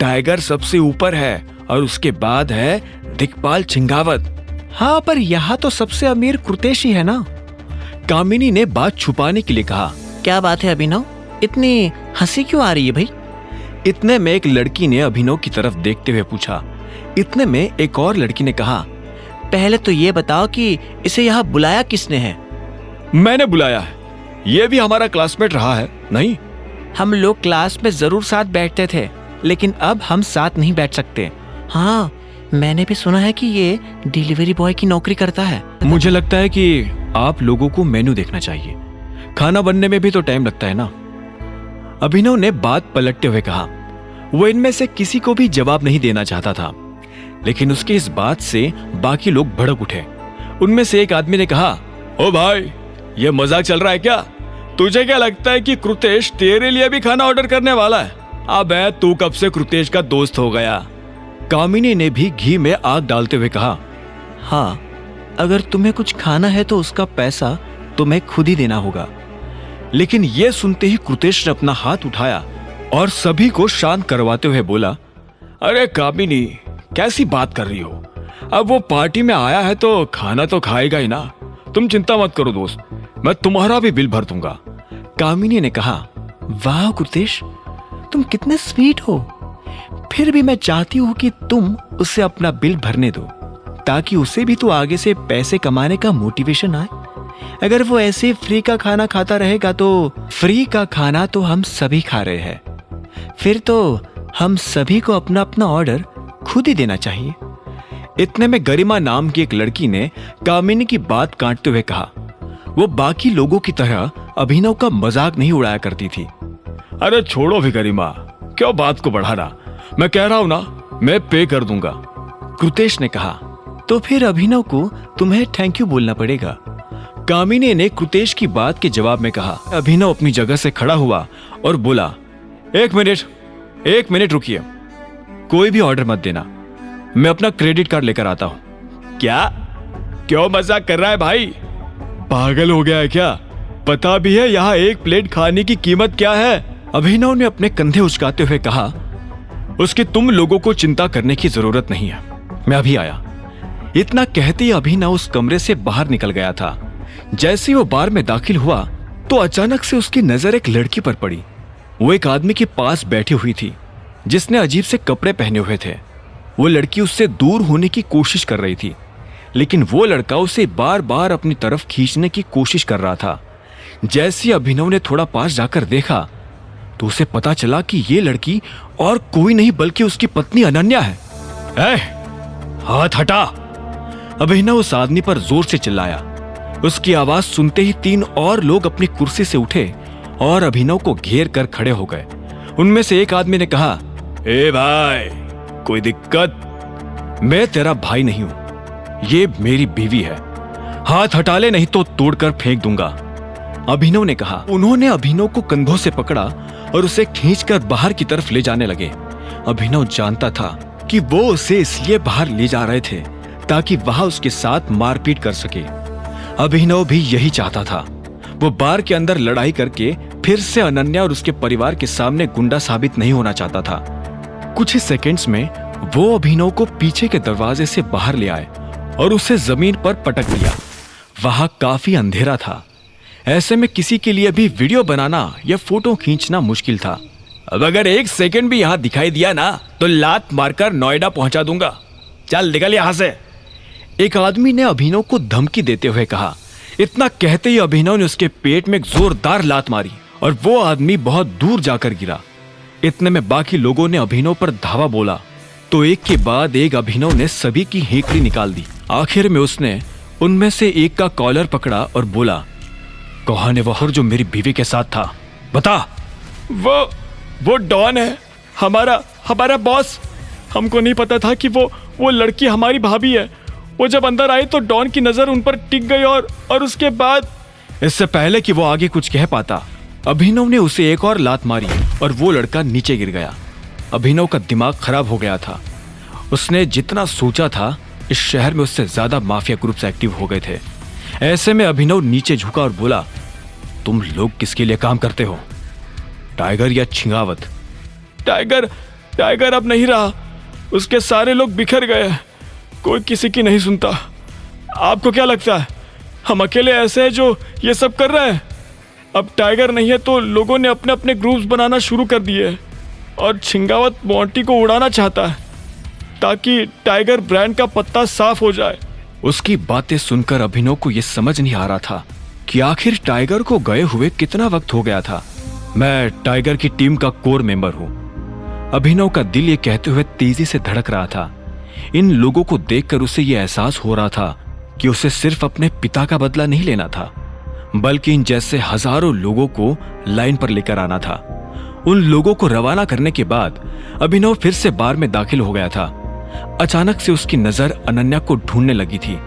Tiger सबसे ऊपर है और उसके बाद है दिक्पाल छिंगावत। हाँ, पर यहाँ तो सबसे अमीर कृतेश ही है ना। कामिनी ने बात छुपाने के लिए कहा। क्या बात है अभिनव, इतनी हंसी क्यों आ रही है भाई? इतने में एक लड़की ने अभिनव की तरफ देखते हुए पूछा। इतने में एक और लड़की ने कहा, पहले तो ये बताओ कि इसे यहाँ बुलाया किसने है? मैंने बुलाया है, ये भी हमारा क्लासमेट रहा है। नहीं, हम लोग क्लास में जरूर साथ बैठते थे, लेकिन अब हम साथ नहीं बैठ सकते। हाँ, मैंने भी सुना है कि ये डिलीवरी बॉय की नौकरी करता है। मुझे लगता है कि आप लोगों को मेनू देखना चाहिए, खाना बनने में भी तो टाइम लगता है ना। अभिनव ने बात पलटते हुए कहा। वो इनमें से किसी को भी जवाब नहीं देना चाहता था, लेकिन उसकी इस बात से बाकी लोग भड़क उठे। उनमें से एक आदमी ने कहा, ओ भाई, ये मजाक चल रहा है क्या? तुझे क्या लगता है कि कृतेश तेरे लिए भी खाना ऑर्डर करने वाला है? अबे तू कब से कृतेश का दोस्त हो गया? कामिनी ने भी घी में आग डालते हुए कहा। हाँ, अगर तुम्हें कुछ खाना है तो उसका पैसा तुम्हें खुद ही देना होगा। लेकिन यह सुनते ही कृतेश ने अपना हाथ उठाया और सभी को शांत करवाते हुए बोला, अरे कामिनी, कैसी बात कर रही हो? अब वो पार्टी में आया है तो खाना तो खाएगा ही ना। तुम चिंता मत करो दोस्त, मैं तुम्हारा भी बिल भर दूंगा। कामिनी ने कहा, वाह कृतेश, तुम कितने स्वीट हो। फिर भी मैं चाहती हूँ कि तुम उसे अपना बिल भरने दो, ताकि उसे भी तो आगे से पैसे कमाने का मोटिवेशन आए। अगर वो ऐसे फ्री का खाना खाता रहेगा तो फ्री का खाना तो हम सभी खा रहे हैं, फिर तो हम सभी को अपना अपना ऑर्डर खुद ही देना चाहिए। इतने में गरिमा नाम की एक लड़की ने कामिनी की बात काटते हुए कहा। वो बाकी लोगों की तरह अभिनव का मजाक नहीं उड़ाया करती थी। अरे छोड़ो भी गरिमा, क्यों बात को बढ़ाना? मैं कह रहा हूं ना, मैं पे कर दूंगा। कृतेश ने कहा। तो फिर अभिनव को तुम्हें थैंक यू बोलना पड़ेगा। कामिनी ने कृतेश की बात के जवाब में कहा। अभिनव अपनी जगह से खड़ा हुआ और बोला, एक मिनट रुकिए, कोई भी ऑर्डर मत देना, मैं अपना क्रेडिट कार्ड लेकर आता हूं। क्या? क्यों मजाक कर रहा है भाई? पागल हो गया है क्या? पता भी है यहाँ एक प्लेट खाने की कीमत क्या है? अभिनव ने अपने कंधे उचकाते हुए कहा। उसकी तुम लोगों को चिंता करने की जरूरत नहीं है, मैं अभी आया। इतना कहते ही अभिनव उस कमरे से बाहर निकल गया था। जैसे ही वो बार में दाखिल हुआ तो अचानक से उसकी नजर एक लड़की पर पड़ी। वो एक आदमी के पास बैठी हुई थी जिसने अजीब से कपड़े पहने हुए थे। वो लड़की उससे दूर होने की कोशिश कर रही थी, लेकिन वो लड़का उसे बार बार अपनी तरफ खींचने की कोशिश कर रहा था। जैसे ही अभिनव ने थोड़ा पास जाकर देखा तो उसे पता चला कि ये लड़की और कोई नहीं बल्कि उसकी पत्नी अनन्या है। हाथ हटा! अभिनव उस आदमी पर जोर से चिल्लाया। उसकी आवाज सुनते ही 3 और लोग अपनी कुर्सी से उठे और अभिनव को घेर कर खड़े हो गए। उनमें से एक आदमी ने कहा, ए भाई, कोई दिक्कत? मैं तेरा भाई नहीं हूं, ये मेरी बीवी है। हाथ हटा ले नहीं तो तोड़कर फेंक दूंगा। अभिनव ने कहा। उन्होंने अभिनव को कंधों से पकड़ा और उसे खींचकर बाहर की तरफ ले जाने लगे। अभिनव जानता था कि वो उसे इसलिए बाहर ले जा रहे थे ताकि वहां उसके साथ मारपीट कर सके। अभिनव भी यही चाहता था। वो बार के अंदर लड़ाई करके फिर से अनन्या और उसके परिवार के सामने गुंडा साबित नहीं होना चाहता था। कुछ ही सेकंड्स में वो अभिनव को पीछे के दरवाजे से बाहर ले आए और उसे जमीन पर पटक दिया। वहां काफी अंधेरा था, ऐसे में किसी के लिए भी वीडियो बनाना या फोटो खींचना मुश्किल था। अब अगर 1 सेकंड भी यहां दिखाई दिया ना तो लात मारकर नोएडा पहुंचा दूंगा। चल निकल यहां से। एक आदमी ने अभिनव को धमकी देते हुए कहा। इतना कहते ही अभिनव ने उसके पेट में एक जोरदार लात मारी और वो आदमी बहुत दूर जाकर गिरा। इतने में बाकी लोगों ने अभिनव पर धावा बोला तो एक के बाद एक अभिनव ने सभी की हेकड़ी निकाल दी। आखिर में उसने उनमें से एक का कॉलर पकड़ा और बोला, कौन है वो जो मेरी बीवी के साथ था? बता। वो डॉन है, हमारा बॉस। हमको नहीं पता था कि वो लड़की हमारी भाभी है। वो जब अंदर आई तो डॉन की नजर उन पर टिक गई और उसके बाद। इससे पहले कि वो आगे कुछ कह पाता, अभिनव ने उसे एक और लात मारी और वो लड़का नीचे गिर गया। अभिनव का दिमाग खराब हो गया था। उसने जितना सोचा था इस शहर में उससे ज्यादा माफिया ग्रुप्स एक्टिव हो गए थे। ऐसे में अभिनव नीचे झुका और बोला, तुम लोग किसके लिए काम करते हो, टाइगर या छिंगावत? टाइगर अब नहीं रहा, उसके सारे लोग बिखर गए, कोई किसी की नहीं सुनता। आपको क्या लगता है हम अकेले ऐसे हैं जो ये सब कर रहे हैं? अब टाइगर नहीं है तो लोगों ने अपने अपने ग्रुप्स बनाना शुरू कर दिए और छिंगावत मोंटी को उड़ाना चाहता है ताकि टाइगर ब्रांड का पत्ता साफ हो जाए। उसकी बातें सुनकर अभिनव को यह समझ नहीं आ रहा था कि आखिर टाइगर को गए हुए कितना वक्त हो गया था। मैं टाइगर की टीम का कोर मेंबर हूं। अभिनव का दिल ये कहते हुए तेजी से धड़क रहा था। इन लोगों को देखकर उसे यह एहसास हो रहा था कि उसे सिर्फ अपने पिता का बदला नहीं लेना था, बल्कि इन जैसे हजारों लोगों को लाइन पर लेकर आना था। उन लोगों को रवाना करने के बाद अभिनव फिर से बार में दाखिल हो गया था। अचानक से उसकी नजर अनन्या को ढूंढने लगी थी,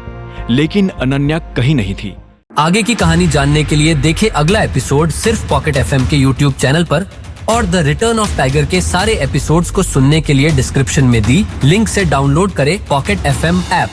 लेकिन अनन्या कहीं नहीं थी। आगे की कहानी जानने के लिए देखें अगला एपिसोड सिर्फ पॉकेट एफएम के यूट्यूब चैनल पर, और द रिटर्न ऑफ टाइगर के सारे एपिसोड्स को सुनने के लिए डिस्क्रिप्शन में दी लिंक से डाउनलोड करें पॉकेट एफएम ऐप।